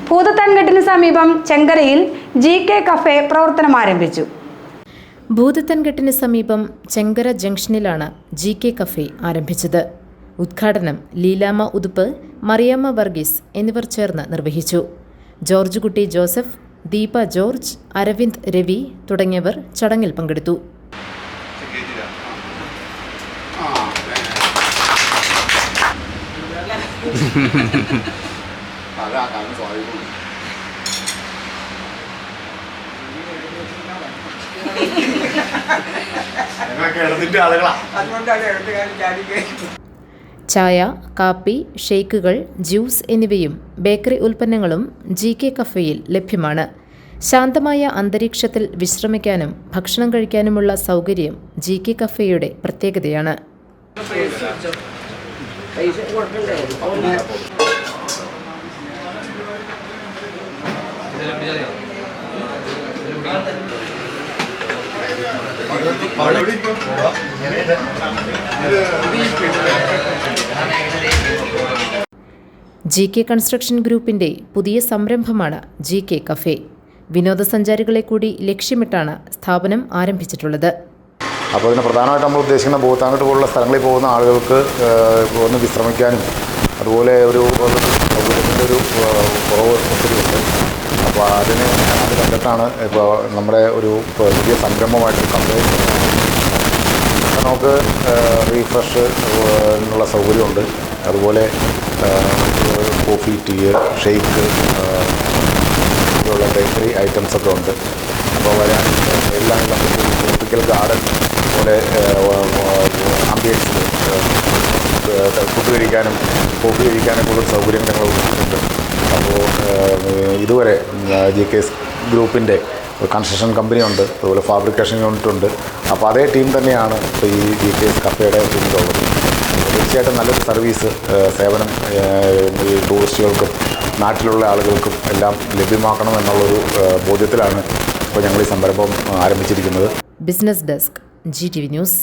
ഭൂതത്താൻകെട്ടിന് സമീപം ചെങ്കരയിൽ GK cafe പ്രവർത്തനം ആരംഭിച്ചു. ഭൂതത്താൻകെട്ടിന് സമീപം ചെങ്കര ജംഗ്ഷനിലാണ് GK കഫേ ആരംഭിച്ചത്. ഉദ്ഘാടനം ലീലാമ്മ ഉതുപ്പ്, മറിയാമ്മ വർഗീസ് എന്നിവർ ചേർന്ന് നിർവഹിച്ചു. ജോർജ് കുട്ടി ജോസഫ്, ദീപ ജോർജ്, അരവിന്ദ് രവി തുടങ്ങിയവർ ചടങ്ങിൽ പങ്കെടുത്തു. ചായ, കാപ്പി, ഷേക്കുകൾ, ജ്യൂസ് എന്നിവയും ബേക്കറി ഉൽപ്പന്നങ്ങളും GK കഫേയിൽ ലഭ്യമാണ്. ശാന്തമായ അന്തരീക്ഷത്തിൽ വിശ്രമിക്കാനും ഭക്ഷണം കഴിക്കാനുമുള്ള സൗകര്യം GK കഫേയുടെ പ്രത്യേകതയാണ്. GK കൺസ്ട്രക്ഷൻ ഗ്രൂപ്പിന്റെ പുതിയ സംരംഭമാണ് GK കഫേ. വിനോദസഞ്ചാരികളെ കൂടി ലക്ഷ്യമിട്ടാണ് സ്ഥാപനം ആരംഭിച്ചിട്ടുള്ളത്. അപ്പോൾ ഇതിന് പ്രധാനമായിട്ട് നമ്മൾ ഉദ്ദേശിക്കുന്ന ഭൂതത്താൻകെട്ട് പോലുള്ള സ്ഥലങ്ങളിൽ പോകുന്ന ആളുകൾക്ക് ഒന്ന് വിശ്രമിക്കാനും അതുപോലെ ഒരു സൗകര്യത്തിൻ്റെ ഒരു കുറവ് ഒത്തിരിയുണ്ട്. അപ്പോൾ അത് കണ്ടിട്ടാണ് ഇപ്പോൾ നമ്മുടെ ഒരു പുതിയ സംരംഭമായിട്ടൊരു കഫേ. നമുക്ക് റീഫ്രഷ് എന്നുള്ള സൗകര്യമുണ്ട്. അതുപോലെ കോഫി, ടീ, ഷേക്ക് ഇതുള്ള ബേക്കറി ഐറ്റംസൊക്കെ ഉണ്ട്. അപ്പോൾ വരാൻ എല്ലാം നമുക്ക് ട്രോപ്പിക്കൽ ഗാർഡൻ പോലെ ആംബിയൻസിൽ ഫുഡ് കഴിക്കാനും കോഫി കഴിക്കാനും കൂടുതൽ സൗകര്യങ്ങൾ ഞങ്ങൾ ഒരുക്കിയിട്ടുണ്ട്. അപ്പോൾ ഇതുവരെ GK ഗ്രൂപ്പിൻ്റെ കൺസ്ട്രക്ഷൻ കമ്പനിയുണ്ട്, അതുപോലെ ഫാബ്രിക്കേഷൻ യൂണിറ്റ് ഉണ്ട്. അപ്പോൾ അതേ ടീം തന്നെയാണ് ഇപ്പോൾ ഈ GK കഫേയുടെ പിന്നിലുള്ളത്. തീർച്ചയായിട്ടും നല്ലൊരു സർവീസ് സേവനം ഈ ടൂറിസ്റ്റുകൾക്കും നാട്ടിലുള്ള ആളുകൾക്കും എല്ലാം ലഭ്യമാക്കണം എന്നുള്ളൊരു ബോധ്യത്തിലാണ് ഇപ്പോൾ ഞങ്ങൾ ഈ സംരംഭം ആരംഭിച്ചിരിക്കുന്നത്. Business desk, GTV news.